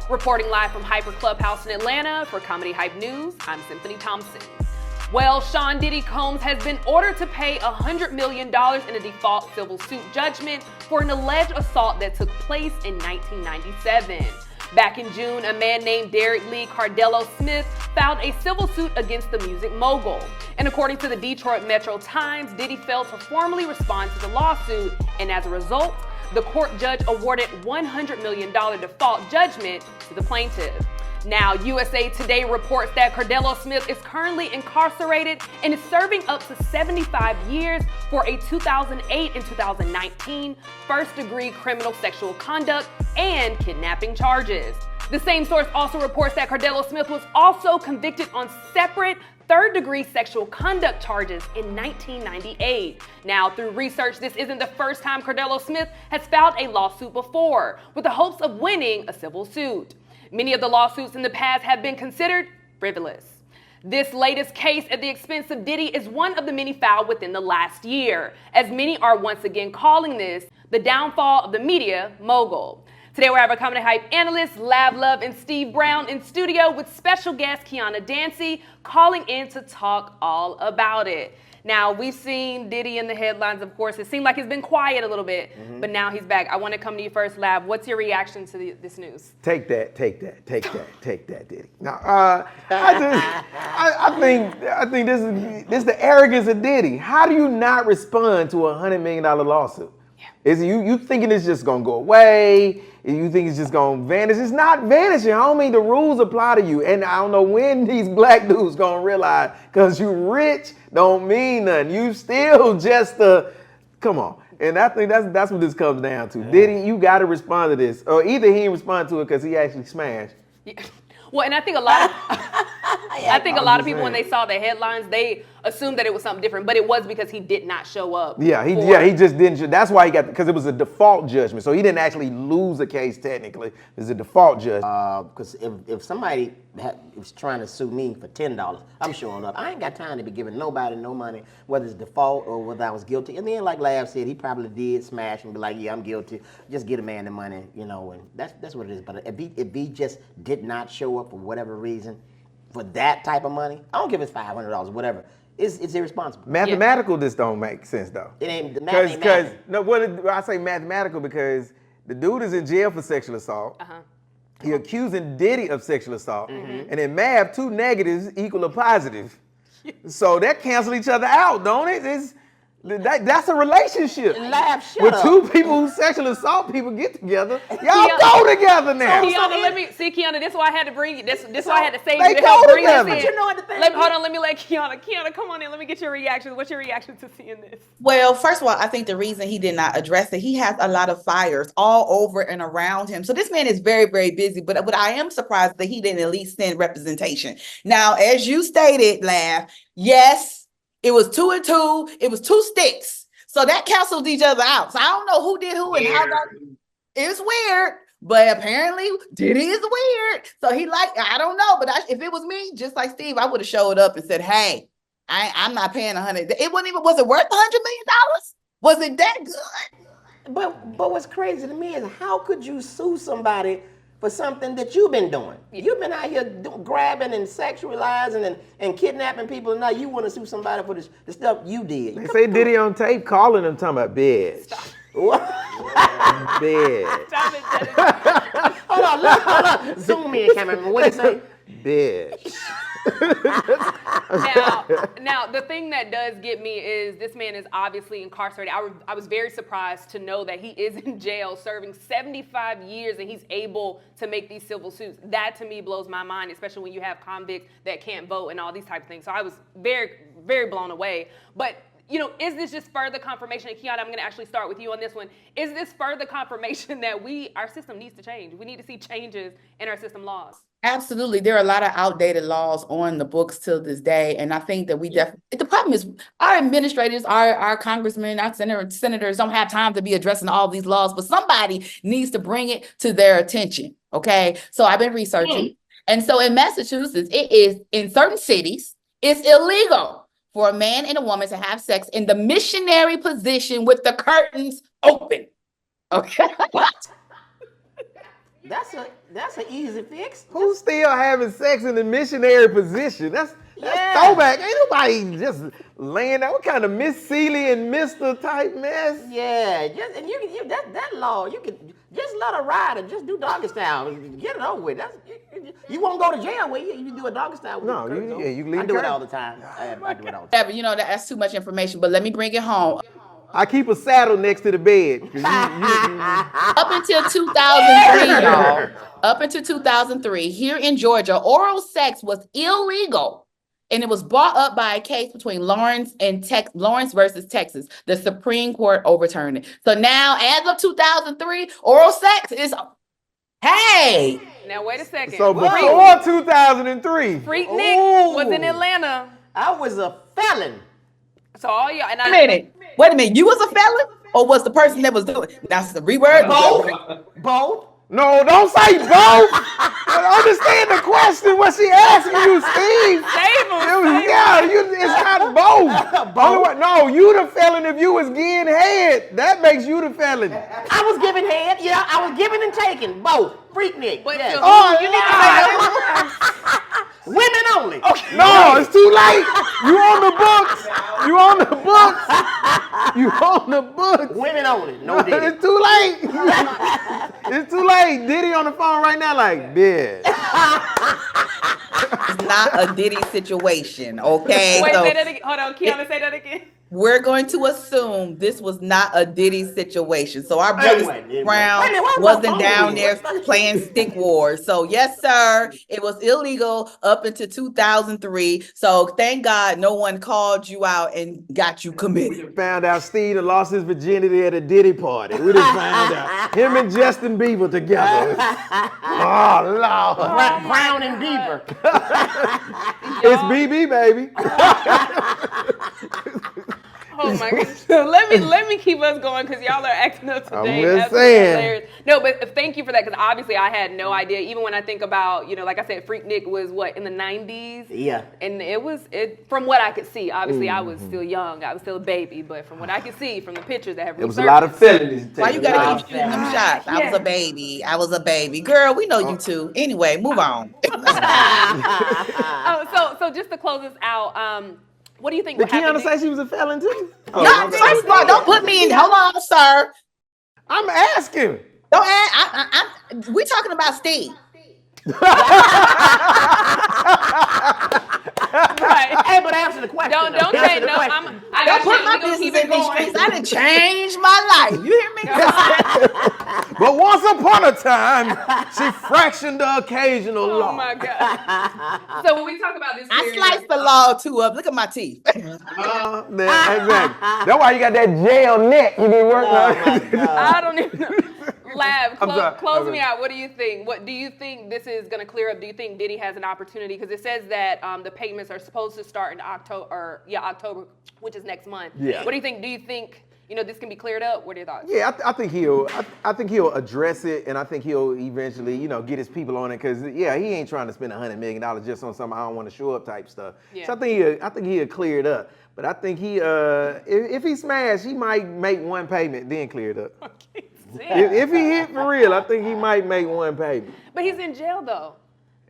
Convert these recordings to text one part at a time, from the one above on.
Reporting live from Hyper Clubhouse in Atlanta for Comedy Hype News, I'm Symphony Thompson. Well, Sean Diddy Combs has been ordered to pay $100 million in a default civil suit judgment for an alleged assault that took place in 1997. Back in June, a man named Derek Lee Cardello Smith filed a civil suit against the music mogul. And according to the Detroit Metro Times, Diddy failed to formally respond to the lawsuit, and as a result, the court judge awarded $100 million default judgment to the plaintiff. Now, USA Today reports that Cardello Smith is currently incarcerated and is serving up to 75 years for a 2008 and 2019 first-degree criminal sexual conduct and kidnapping charges. The same source also reports that Cardello Smith was also convicted on separate third-degree sexual conduct charges in 1998. Now, through research, this isn't the first time Cardello Smith has filed a lawsuit before, with the hopes of winning a civil suit. Many of the lawsuits in the past have been considered frivolous. This latest case at the expense of Diddy is one of the many filed within the last year, as many are once again calling this the downfall of the media mogul. Today we have our Comedy Hype analysts, Lab Love and Steve Brown in studio with special guest Kiana Dancy calling in to talk all about it. Now, we've seen Diddy in the headlines, of course. It seemed like he's been quiet a little bit, but now he's back. I want to come to you first, Lab. What's your reaction to this news? Take that, Diddy. Now, I think this is the arrogance of Diddy. How do you not respond to a $100 million lawsuit? Is you thinking it's just gonna go away? You think it's just gonna vanish? It's not vanishing, homie. The rules apply to you, and I don't know when these black dudes gonna realize because you rich don't mean nothing. You still just come on. And I think that's what this comes down to. Yeah. Diddy, you got to respond to this, or either he didn't respond to it because he actually smashed. Yeah. Well, and I think a lot of people when they saw the headlines, they assumed that it was something different, but it was because he did not show up. He just didn't. That's why he got, because it was a default judgment, so he didn't actually lose a case technically. It was a default judgment. Because if somebody was trying to sue me for $10, I'm showing up. I ain't got time to be giving nobody no money, whether it's default or whether I was guilty. And then, like Lab said, he probably did smash and be like, yeah, I'm guilty. Just get a man the money, and that's what it is. But if he just did not show up for whatever reason, for that type of money, I don't give us $500, whatever. It's irresponsible. Mathematical, this don't make sense though. It ain't the math. Because I say mathematical because the dude is in jail for sexual assault. He accusing Diddy of sexual assault, and in math, 2 negatives equal a positive. So that cancel each other out, don't it? That's a relationship. When two people who sexually assault people get together, y'all go together now. Kiana, Kiana, this is why I had to bring you. This is why I had to say you to help bring this in. But you know what the thing let me let Kiana. Kiana, come on in. Let me get your reaction. What's your reaction to seeing this? Well, first of all, I think the reason he did not address it, he has a lot of fires all over and around him. So this man is very, very busy. But I am surprised that he didn't at least send representation. Now, as you stated, Laugh, yes. It was 2 and 2. It was 2 sticks. So that canceled each other out. So I don't know who did who and how that. It's weird, but apparently Diddy is weird. So I don't know. But if it was me, just like Steve, I would have showed up and said, hey, I'm not paying $100. It wasn't even, was it worth $100 million? Was it that good? But what's crazy to me is how could you sue somebody for something that you've been doing? You've been out here grabbing and sexualizing and kidnapping people, and now you want to sue somebody for the stuff you did. They say Diddy on tape calling him talking about bitch. What? Bitch. Hold on. Zoom in, cameraman. What did you say? Bitch. Now, the thing that does get me is this man is obviously incarcerated. I was very surprised to know that he is in jail serving 75 years and he's able to make these civil suits. That to me blows my mind, especially when you have convicts that can't vote and all these type of things. So I was very, very blown away. But is this just further confirmation? And Kiana, I'm going to actually start with you on this one. Is this further confirmation that our system needs to change? We need to see changes in our system laws. Absolutely. There are a lot of outdated laws on the books till this day. And I think that we definitely, the problem is our administrators, our congressmen, our senators don't have time to be addressing all these laws, but somebody needs to bring it to their attention. Okay. So I've been researching. And so in Massachusetts, it is in certain cities, it's illegal for a man and a woman to have sex in the missionary position with the curtains open. Okay. That's an easy fix. Who's still having sex in the missionary position? That's throwback. Ain't nobody just laying there. What kind of Miss Seeley and Mr. type mess? Yeah, and you that law, you can just let her ride and just do doggy style. Get it over with. You won't go to jail with you do a doggy style with No, you can leave I the do it curtain. all the time. I do it all the time. Yeah, but you know that's too much information. But let me bring it home. I keep a saddle next to the bed. Up until 2003, y'all. Up until 2003, here in Georgia, oral sex was illegal. And it was brought up by a case between Lawrence versus Texas. The Supreme Court overturned it. So now, as of 2003, oral sex is, hey. Now wait a second. So before 2003. Freak Nick was in Atlanta. I was a felon. So all y'all and Wait a minute. You was a felon? Or was the person that was doing it? That's the reword. Both. No, don't say both. Understand the question. What she asking you, Steve? Save him. It's not both. No, you the felon if you was getting head. That makes you the felon. I was giving head. Yeah, I was giving and taking. Both. Freak Nick. But yes. you need to say Women only. Okay. No, it's too late. You on the books. You on the books. You on the books. Women only. No Diddy. It's too late. It's too late. Diddy on the phone right now like, bitch. It's not a Diddy situation, okay? Wait, So say that again. Hold on, Kiana, say that again. we're going to assume this was not a Diddy situation. So our brother Brown wasn't down there playing stick wars. So yes, sir, it was illegal up until 2003. So thank God no one called you out and got you committed. Found out Steve had lost his virginity at a Diddy party. We just found out. Him and Justin Bieber together. Oh, Lord. Brown and Bieber. It's BB, baby. Oh my gosh. So let me keep us going because y'all are acting up today. I'm just That's saying. hilarious. No, but thank you for that because obviously I had no idea. Even when I think about, like I said, Freak Nick was what, in the 90s? Yeah. And it from what I could see, obviously I was still young. I was still a baby, but from what I could see from the pictures that have It was a lot of felonies. Why you gotta keep shooting them shots? I was a baby. Girl, we know you too. Anyway, move on. So just to close this out, what do you think? Did will happen Kiana say she was a felon too? No, first of all, don't put me in. Hold on, sir. I'm asking. Don't ask. We talking about Steve. Right. Hey, but answer the question. Don't Answer say the no. question. Don't put my business in these streets. I done changed my life. You hear me? But once upon a time, she fractioned the occasional law. Oh my God. So when we talk about this, I sliced the law too up. Look at my teeth. Exactly. That's why you got that jail neck you been working on. I don't even know. Lab, sorry. close me out. What do you think? What do you think this is going to clear up? Do you think Diddy has an opportunity? Because it says that the payments are supposed to start in October, which is next month. Yeah. What do you think? Do you think this can be cleared up? What are your thoughts? Yeah, I think he'll address it, and I think he'll eventually, get his people on it. Cause he ain't trying to spend $100 million just on some I don't want to show up type stuff. Yeah. So I think he'll clear it up. But I think if he smashed, he might make one payment, then clear it up. If he hit for real, I think he might make one payment. But he's in jail though.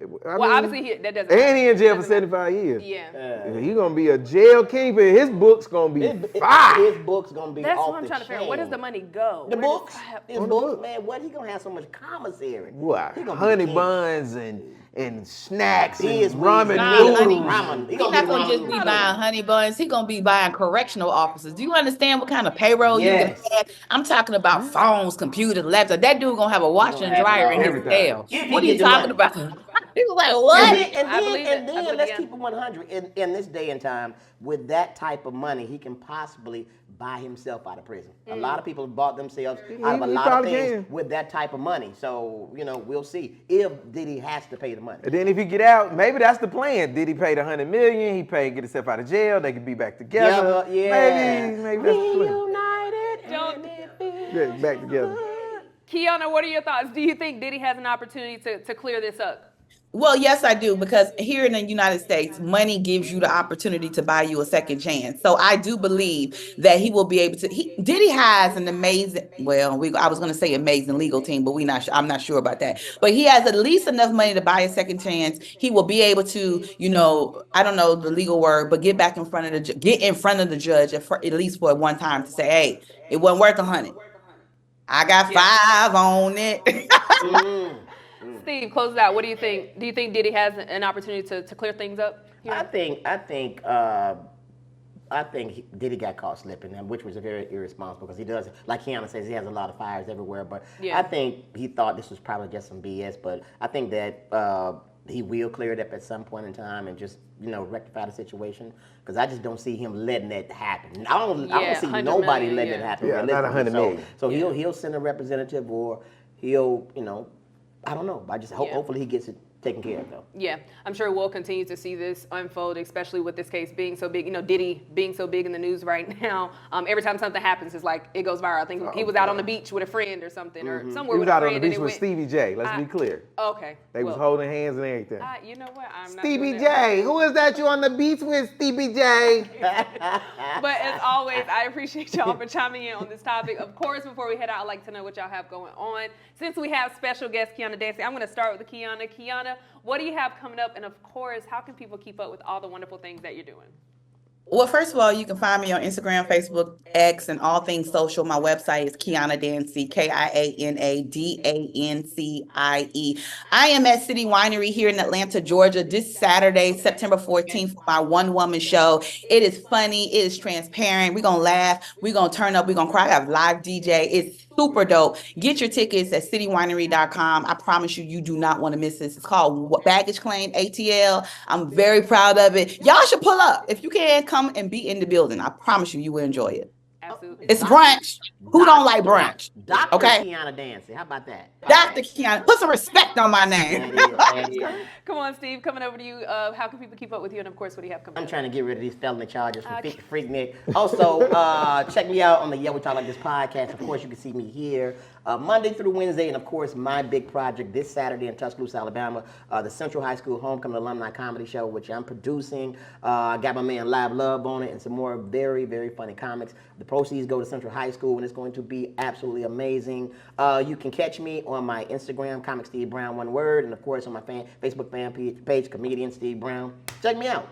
I mean, Obviously that doesn't. And he in jail for 75 years. Yeah. He gonna be a jail kingpin. His book's gonna be fire. His book's gonna be That's off what I'm the trying to figure out. Where does the money go? The Where does- books. His books, man. What he gonna have so much commissary? What? He gonna be Honey king. buns and snacks Biz, and ramen Nah, noodles. honey. Ramen. He's not gonna just be buying honey buns. He's gonna be buying correctional officers. Do you understand what kind of payroll you can Yes. have? I'm talking about phones, computers, laptops. That dude gonna have a washer and dryer in his Everything. cell. If he What are you get the talking money. about? He was like, what? And I believe it. I then believe let's it. keep it 100. In this day and time, with that type of money, he can possibly buy himself out of prison. A lot of people bought themselves out of a he lot of probably things can. with that type of money. So, we'll see if Diddy has to pay the money. And then if he get out, maybe that's the plan. Did he pay the $100 million? He paid, get himself out of jail. They could be back together. Yeah. Maybe that's the plan. Reunited. Don't- Yeah, back together. Kiana, what are your thoughts? Do you think Diddy has an opportunity to clear this up? Well, yes, I do, because here in the United States, money gives you the opportunity to buy you a second chance. So I do believe that he will be able to. Diddy has an amazing, well, I was going to say amazing legal team, but I'm not sure about that. But he has at least enough money to buy a second chance. He will be able to, I don't know the legal word, but get in front of the judge at least for one time to say, hey, it wasn't worth 100. I got Yeah. 5 on it. Steve, close it out. What do you think? Do you think Diddy has an opportunity to clear things up here? I think Diddy got caught slipping, and which was very irresponsible because he does, like Kiana says, he has a lot of fires everywhere. But Yeah. I think he thought this was probably just some BS. But I think that he will clear it up at some point in time and just rectify the situation, because I just don't see him letting that happen. I don't see 100 nobody million, letting it happen. Yeah, not 100 So- million. So he'll send a representative, or he'll I don't know. I just Yeah. hopefully he gets it taken care of though. Yeah, I'm sure we'll continue to see this unfold, especially with this case being so big. Diddy being so big in the news right now. Every time something happens, it's like it goes viral. I think he was out on the beach with a friend or something, or somewhere He with was a out friend. on the beach and it with went, Stevie J. Let's be clear. Okay. They was well, holding hands and everything. You know what? I'm not Stevie doing that. J, who is that you on the beach with, Stevie J? But as always, I appreciate y'all for chiming in on this topic. Of course, before we head out, I'd like to know what y'all have going on. Since we have special guest Kiana Dancy, I'm going to start with Kiana. Kiana, what do you have coming up? And of course, how can people keep up with all the wonderful things that you're doing? Well, first of all, you can find me on Instagram, Facebook, X, and all things social. My website is Kiana Dancy, KianaDancie. I am at City Winery here in Atlanta, Georgia, this Saturday, September 14th, for my one-woman show. It is funny. It is transparent. We're going to laugh. We're going to turn up. We're going to cry. I have live DJ. It's super dope. Get your tickets at citywinery.com. I promise you, you do not want to miss this. It's called Baggage Claim ATL. I'm very proud of it. Y'all should pull up. If you can, come and be in the building. I promise you, you will enjoy it. Absolutely. It's brunch. Who don't like brunch? Dr. Okay? Kiana Dancy, how about that? Dr. Kiana. Put some respect on my name. Come on, Steve. Coming over to you. How can people keep up with you? And of course, what do you have coming I'm up? trying to get rid of these felony charges from Freaknik. Also, check me out on the Yeah We Talk Like This podcast. Of course, you can see me here Monday through Wednesday, and of course, my big project this Saturday in Tuscaloosa, Alabama, the Central High School Homecoming Alumni Comedy Show, which I'm producing. I got my man Live Love on it, and some more very, very funny comics. The proceeds go to Central High School, and it's going to be absolutely amazing. You can catch me on my Instagram, Comic Steve Brown, one word, and of course on my Facebook fan page, Comedian Steve Brown. Check me out.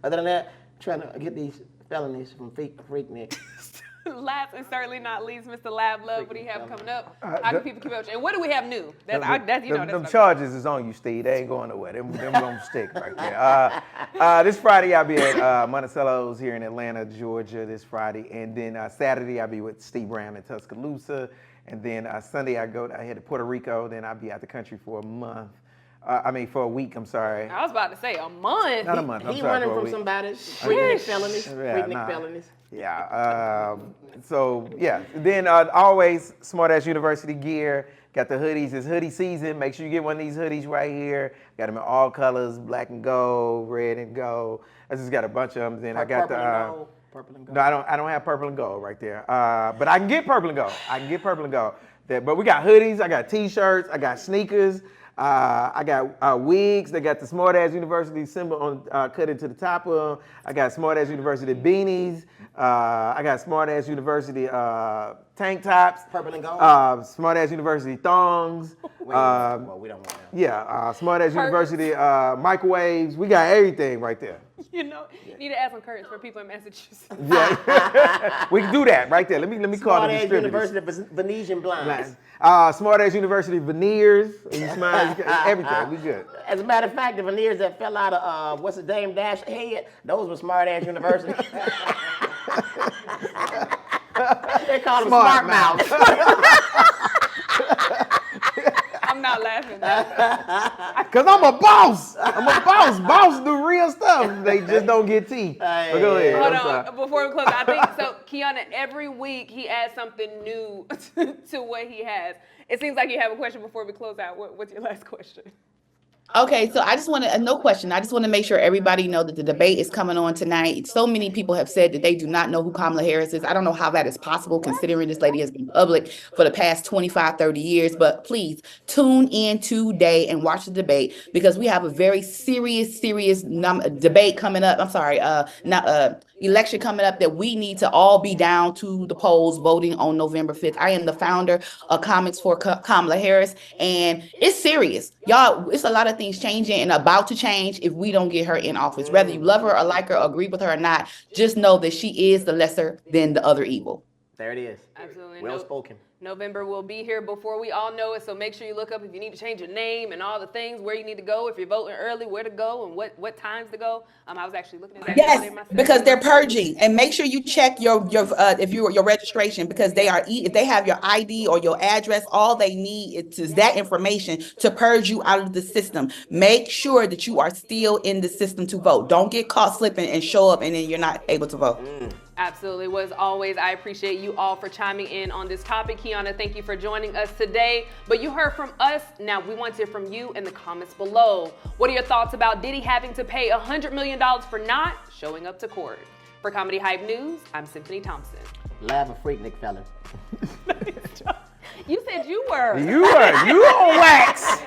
Other than that, trying to get these felonies from Freaknik. Last and certainly not least, Mr. Lab Love, what do you have coming up? How can people keep up with you? And what do we have new? Them charges is on you, Steve. They ain't going nowhere. Them gonna stick right there. This Friday I'll be at Monticello's here in Atlanta, Georgia. This Friday, and then Saturday I'll be with Steve Brown in Tuscaloosa, and then Sunday I head to Puerto Rico. Then I'll be out the country for a month. For a week. I'm sorry. I was about to say a month. Not a month. I'm He sorry, running for a from week. somebody. Freaknik felonies. Yeah, Felonies. Yeah. Then always Smart Ass University gear. Got the hoodies. It's hoodie season. Make sure you get one of these hoodies right here. Got them in all colors: black and gold, red and gold. I just got a bunch of them. Then I got Purple and gold. No, I don't have purple and gold right there. But I can get purple and gold. But we got hoodies. I got T-shirts. I got sneakers. I got wigs. They got the Smart Ass University symbol on cut into the top of them. I got Smart Ass University beanies. I got Smart Ass University tank tops. Purple and gold. Smart Ass University thongs. We don't want that. Yeah, Smart Ass University microwaves. We got everything right there. You need to add some curtains for people in Massachusetts. Yeah, we can do that right there. Let me call the Smart Ass distributors. University Venetian blinds. Smart Ass University veneers. You smile, everything. We good. As a matter of fact, the veneers that fell out of what's the Dame Dash head, those were Smart Ass University. They call them smart mouths. I'm not laughing. Cause I'm a boss. Boss do real stuff. They just don't get teeth. But go ahead. Hold I'm on, sorry. before we close, I think so. Kiana, every week he adds something new to what he has. It seems like you have a question before we close out. What's your last question? Okay, so I just want to, no question. I just want to make sure everybody know that the debate is coming on tonight. So many people have said that they do not know who Kamala Harris is. I don't know how that is possible considering this lady has been public for the past 25, 30 years. But please tune in today and watch the debate because we have a very serious debate coming up. I'm sorry, election coming up that we need to all be down to the polls voting on November 5th. I am the founder of Comics for Kamala Harris, and it's serious. Y'all, it's a lot of things changing and about to change if we don't get her in office. Whether you love her or like her or agree with her or not, just know that she is the lesser than the other evil. There it is. Absolutely. Well spoken. November will be here before we all know it, so make sure you look up if you need to change your name and all the things, where you need to go, if you're voting early, where to go, and what times to go. I was actually looking at that Yes, today myself. because they're purging, and make sure you check your registration because if they have your ID or your address, all they need is that information to purge you out of the system. Make sure that you are still in the system to vote. Don't get caught slipping and show up and then you're not able to vote. Absolutely. Well, as always, I appreciate you all for chiming in on this topic. Kiana, thank you for joining us today. But you heard from us. Now we want to hear from you in the comments below. What are your thoughts about Diddy having to pay $100 million for not showing up to court? For Comedy Hype News, I'm Symphony Thompson. Laugh a freak, Nick Feller. You said you were. You on wax.